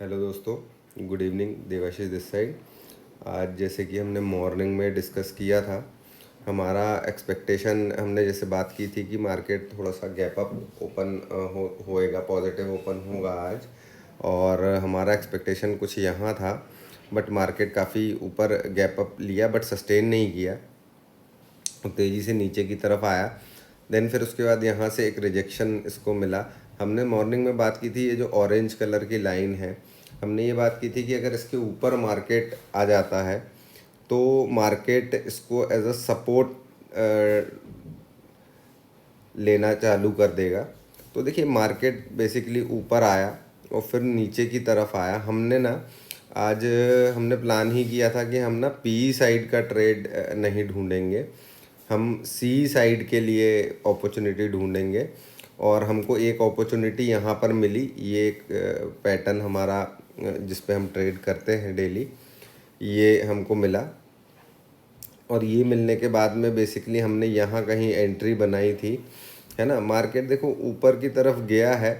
Hello दोस्तों, good evening. Devashish this side. आज जैसे कि हमने मॉर्निंग में डिस्कस किया था, हमारा एक्सपेक्टेशन हमने जैसे बात की थी कि मार्केट थोड़ा सा गैप अप ओपन होएगा, पॉजिटिव ओपन होगा आज। और हमारा एक्सपेक्टेशन कुछ यहाँ था, बट मार्केट काफ़ी ऊपर गैप अप लिया बट सस्टेन नहीं किया, तेज़ी से नीचे की तरफ आया। देन फिर उसके बाद यहाँ से एक रिजेक्शन इसको मिला। हमने मॉर्निंग में बात की थी, ये जो ऑरेंज कलर की लाइन है, हमने ये बात की थी कि अगर इसके ऊपर मार्केट आ जाता है तो मार्केट इसको एज अ सपोर्ट लेना चालू कर देगा। तो देखिए, मार्केट बेसिकली ऊपर आया और फिर नीचे की तरफ आया। हमने ना आज हमने प्लान ही किया था कि हम ना पी साइड का ट्रेड नहीं ढूंढेंगे, हम सी साइड के लिए अपॉर्चुनिटी ढूंढेंगे। और हमको एक अपॉर्चुनिटी यहाँ पर मिली, ये एक पैटर्न हमारा जिस पे हम ट्रेड करते हैं डेली, ये हमको मिला। और ये मिलने के बाद में बेसिकली हमने यहाँ कहीं एंट्री बनाई थी, है ना। मार्केट देखो ऊपर की तरफ गया है,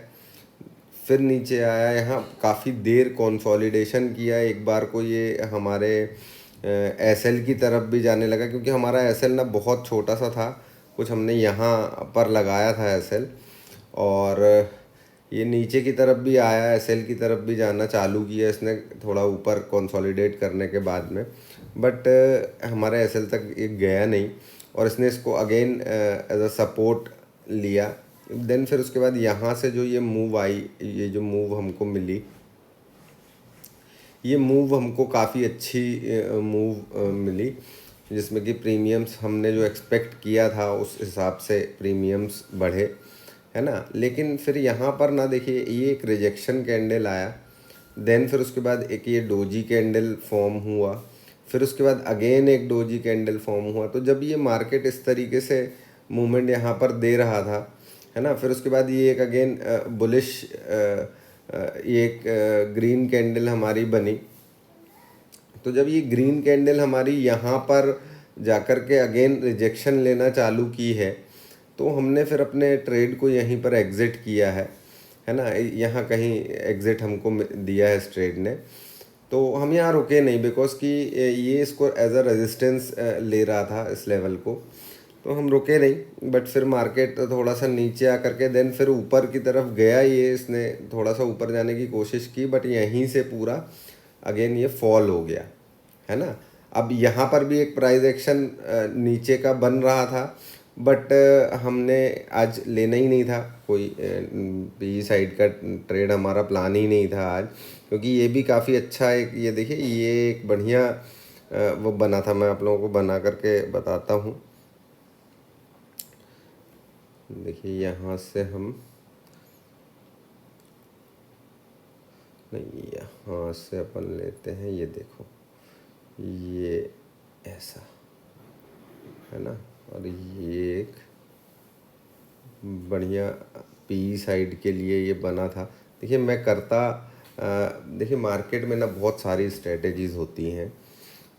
फिर नीचे आया, यहाँ काफ़ी देर कंसोलिडेशन किया। एक बार को ये हमारे एसएल की तरफ भी जाने लगा, क्योंकि हमारा एसएल ना बहुत छोटा सा था, कुछ हमने यहाँ पर लगाया था एसएल। और ये नीचे की तरफ भी आया, एसएल की तरफ भी जाना चालू किया इसने थोड़ा ऊपर कंसोलिडेट करने के बाद में। बट हमारे एसएल तक ये गया नहीं और इसने इसको अगेन एज अ सपोर्ट लिया। देन फिर उसके बाद यहाँ से जो ये मूव आई, ये जो मूव हमको मिली, ये मूव हमको काफ़ी अच्छी मूव मिली, जिसमें कि प्रीमियम्स हमने जो एक्सपेक्ट किया था उस हिसाब से प्रीमियम्स बढ़े, है ना। लेकिन फिर यहाँ पर ना देखिए, ये एक रिजेक्शन कैंडल आया, देन फिर उसके बाद एक ये डोजी कैंडल फॉर्म हुआ, फिर उसके बाद अगेन एक डोजी कैंडल फॉर्म हुआ। तो जब ये मार्केट इस तरीके से मूवमेंट यहाँ पर दे रहा था, है ना, फिर उसके बाद ये एक अगेन बुलिश ये एक ग्रीन कैंडल हमारी बनी। तो जब ये ग्रीन कैंडल हमारी यहाँ पर जाकर के अगेन रिजेक्शन लेना चालू की है, तो हमने फिर अपने ट्रेड को यहीं पर एग्ज़िट किया है ना। यहाँ कहीं एग्ज़िट हमको दिया है इस ट्रेड ने। तो हम यहाँ रुके नहीं, बिकॉज कि ये इसको एज अ रेजिस्टेंस ले रहा था इस लेवल को, तो हम रुके नहीं। बट फिर मार्केट थोड़ा सा नीचे आकर के देन फिर ऊपर की तरफ गया, ये इसने थोड़ा सा ऊपर जाने की कोशिश की, बट यहीं से पूरा अगेन ये फॉल हो गया, है ना। अब यहाँ पर भी एक प्राइस एक्शन नीचे का बन रहा था, बट हमने आज लेना ही नहीं था कोई पी साइड का ट्रेड, हमारा प्लान ही नहीं था आज, क्योंकि ये भी काफ़ी अच्छा एक, ये देखिए ये एक बढ़िया वो बना था। मैं आप लोगों को बना करके बताता हूँ। देखिए यहाँ से हम नहीं, यहाँ से अपन लेते हैं, ये देखो ये ऐसा, है ना। और ये एक बढ़िया पी साइड के लिए ये बना था। देखिए मैं करता देखिए मार्केट में ना बहुत सारी स्ट्रेटेजीज़ होती हैं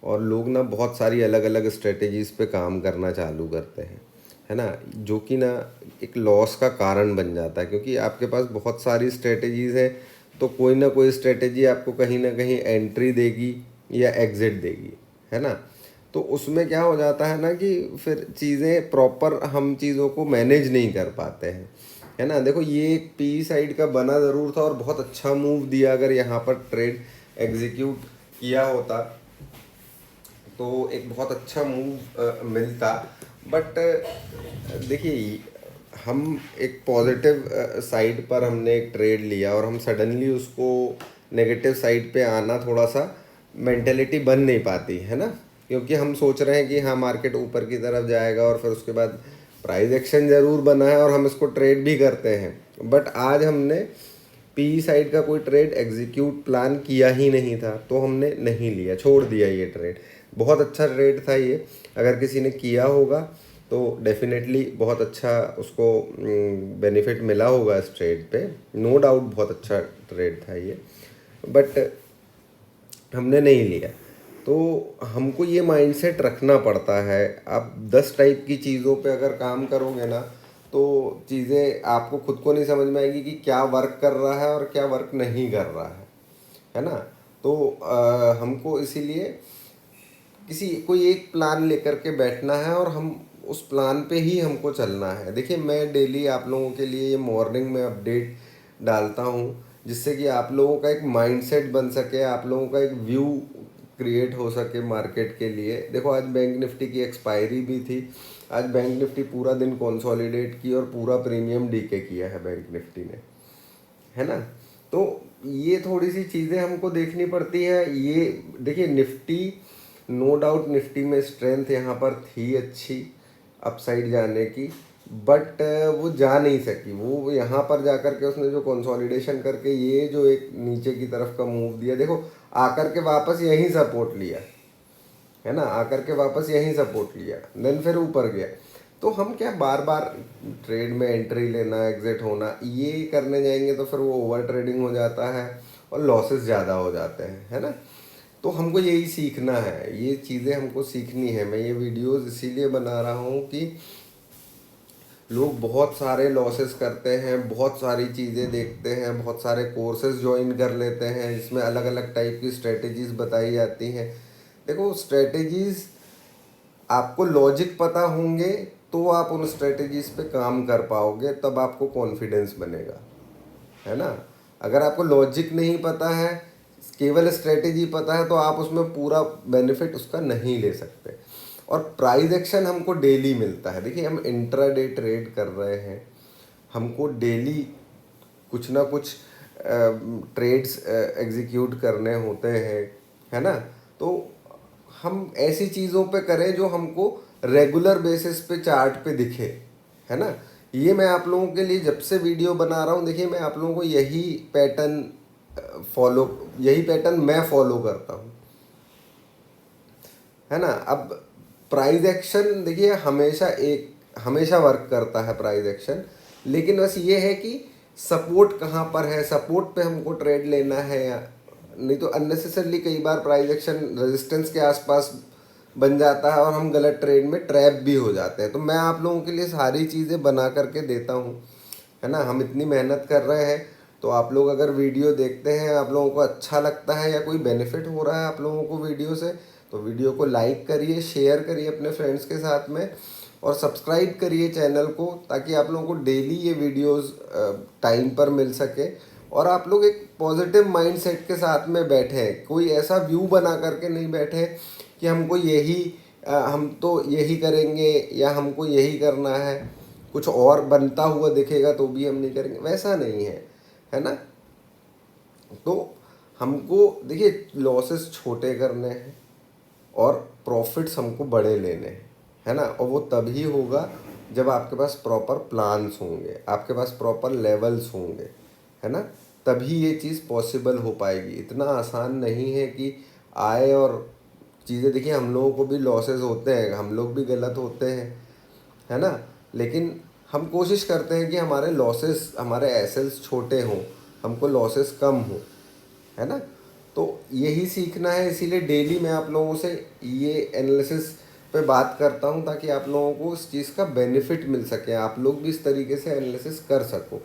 और लोग ना बहुत सारी अलग अलग स्ट्रेटेजीज़ पे काम करना चालू करते हैं, है ना, जो कि ना एक लॉस का कारण बन जाता है। क्योंकि आपके पास बहुत सारी स्ट्रेटेजीज़ हैं, तो कोई ना कोई स्ट्रेटेजी आपको कहीं ना कहीं एंट्री देगी या एग्ज़िट देगी, है ना। तो उसमें क्या हो जाता है ना कि फिर चीज़ें प्रॉपर हम चीज़ों को मैनेज नहीं कर पाते हैं, है ना। देखो ये एक पी साइड का बना ज़रूर था और बहुत अच्छा मूव दिया, अगर यहाँ पर ट्रेड एग्जीक्यूट किया होता तो एक बहुत अच्छा मूव मिलता। बट देखिए, हम एक पॉजिटिव साइड पर हमने एक ट्रेड लिया और हम सडनली उसको नेगेटिव साइड पे आना, थोड़ा सा मेंटेलिटी बन नहीं पाती, है ना। क्योंकि हम सोच रहे हैं कि हाँ मार्केट ऊपर की तरफ जाएगा और फिर उसके बाद प्राइस एक्शन ज़रूर बना है और हम इसको ट्रेड भी करते हैं, बट आज हमने पी साइड का कोई ट्रेड एग्जीक्यूट प्लान किया ही नहीं था, तो हमने नहीं लिया, छोड़ दिया ये ट्रेड। बहुत अच्छा ट्रेड था ये, अगर किसी ने किया होगा तो डेफिनेटली बहुत अच्छा उसको बेनिफिट मिला होगा इस ट्रेड पे, नो डाउट बहुत अच्छा ट्रेड था ये, बट हमने नहीं लिया। तो हमको ये माइंडसेट रखना पड़ता है। आप 10 टाइप की चीज़ों पे अगर काम करोगे ना, तो चीज़ें आपको खुद को नहीं समझ में आएगी कि क्या वर्क कर रहा है और क्या वर्क नहीं कर रहा है है ना। तो हमको इसीलिए किसी कोई एक प्लान लेकर के बैठना है और हम उस प्लान पे ही हमको चलना है। देखिए मैं डेली आप लोगों के लिए ये मॉर्निंग में अपडेट डालता हूँ, जिससे कि आप लोगों का एक माइंडसेट बन सके, आप लोगों का एक व्यू क्रिएट हो सके मार्केट के लिए। देखो आज बैंक निफ्टी की एक्सपायरी भी थी, आज बैंक निफ्टी पूरा दिन कंसोलिडेट की और पूरा प्रीमियम डीके किया है बैंक निफ्टी ने, है ना। तो ये थोड़ी सी चीज़ें हमको देखनी पड़ती है। ये देखिए निफ्टी, नो डाउट निफ्टी में स्ट्रेंथ यहाँ पर थी अच्छी अपसाइड जाने की, बट वो जा नहीं सकी। वो यहाँ पर जा कर के उसने जो कंसोलिडेशन करके ये जो एक नीचे की तरफ का मूव दिया, देखो आकर के वापस यहीं सपोर्ट लिया, है ना, आकर के वापस यहीं सपोर्ट लिया, देन फिर ऊपर गया। तो हम क्या बार बार ट्रेड में एंट्री लेना, एग्जिट होना ये करने जाएंगे तो फिर वो ओवर ट्रेडिंग हो जाता है और लॉसेस ज़्यादा हो जाते हैं, है ना। तो हमको यही सीखना है, ये चीज़ें हमको सीखनी है। मैं ये वीडियोस इसीलिए बना रहा हूँ कि लोग बहुत सारे लॉसेस करते हैं, बहुत सारी चीज़ें देखते हैं, बहुत सारे कोर्सेज ज्वाइन कर लेते हैं जिसमें अलग अलग टाइप की स्ट्रेटजीज़ बताई जाती हैं। देखो स्ट्रेटजीज़ आपको लॉजिक पता होंगे तो आप उन स्ट्रेटजीज़ पे काम कर पाओगे, तब आपको कॉन्फिडेंस बनेगा, है ना। अगर आपको लॉजिक नहीं पता है, केवल स्ट्रेटेजी पता है, तो आप उसमें पूरा बेनिफिट उसका नहीं ले सकते। और प्राइस एक्शन हमको डेली मिलता है। देखिए हम इंट्राडे ट्रेड कर रहे हैं, हमको डेली कुछ ना कुछ ट्रेड्स एग्जीक्यूट करने होते हैं, है ना। तो हम ऐसी चीज़ों पे करें जो हमको रेगुलर बेसिस पे चार्ट पे दिखे, है ना। ये मैं आप लोगों के लिए जब से वीडियो बना रहा हूँ, देखिए मैं आप लोगों को यही पैटर्न मैं फॉलो करता हूँ, है ना। अब प्राइस एक्शन देखिए हमेशा वर्क करता है प्राइस एक्शन, लेकिन बस ये है कि सपोर्ट कहाँ पर है, सपोर्ट पे हमको ट्रेड लेना है या नहीं। तो अननेसेसरली कई बार प्राइस एक्शन रेजिस्टेंस के आसपास बन जाता है और हम गलत ट्रेड में ट्रैप भी हो जाते हैं। तो मैं आप लोगों के लिए सारी चीज़ें बना करके देता हूँ, है ना। हम इतनी मेहनत कर रहे हैं, तो आप लोग अगर वीडियो देखते हैं, आप लोगों को अच्छा लगता है या कोई बेनिफिट हो रहा है आप लोगों को वीडियो से, तो वीडियो को लाइक करिए, शेयर करिए अपने फ्रेंड्स के साथ में, और सब्सक्राइब करिए चैनल को, ताकि आप लोगों को डेली ये वीडियोस टाइम पर मिल सके और आप लोग एक पॉजिटिव माइंडसेट के साथ में बैठे। कोई ऐसा व्यू बना करके नहीं बैठे कि हमको हम तो यही करेंगे या हमको यही करना है, कुछ और बनता हुआ दिखेगा तो भी हम नहीं करेंगे, वैसा नहीं है, है ना। तो हमको देखिए लॉसेस छोटे करने हैं और प्रॉफिट्स हमको बड़े लेने हैं, है ना। और वो तभी होगा जब आपके पास प्रॉपर प्लान्स होंगे, आपके पास प्रॉपर लेवल्स होंगे, है ना। तभी ये चीज़ पॉसिबल हो पाएगी। इतना आसान नहीं है कि आए और चीज़ें, देखिए हम लोगों को भी लॉसेस होते हैं, हम लोग भी गलत होते हैं, है ना। लेकिन हम कोशिश करते हैं कि हमारे लॉसेस, हमारे एसेल्स छोटे हों, हमको लॉसेस कम हो, है ना। तो यही सीखना है, इसीलिए डेली मैं आप लोगों से ये एनालिसिस पे बात करता हूँ, ताकि आप लोगों को इस चीज़ का बेनिफिट मिल सके, आप लोग भी इस तरीके से एनालिसिस कर सको,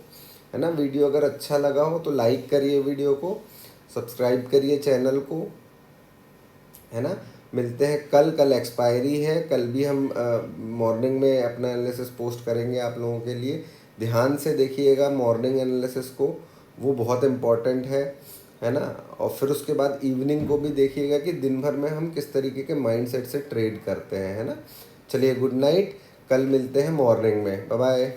है ना। वीडियो अगर अच्छा लगा हो तो लाइक करिए वीडियो को, सब्सक्राइब करिए चैनल को, है ना। मिलते हैं कल एक्सपायरी है, कल भी हम मॉर्निंग में अपना एनालिसिस पोस्ट करेंगे आप लोगों के लिए। ध्यान से देखिएगा मॉर्निंग एनालिसिस को, वो बहुत इम्पॉर्टेंट है ना। और फिर उसके बाद इवनिंग को भी देखिएगा कि दिन भर में हम किस तरीके के माइंडसेट से ट्रेड करते हैं, है ना। चलिए गुड नाइट, कल मिलते हैं मॉर्निंग में, बाय बाय।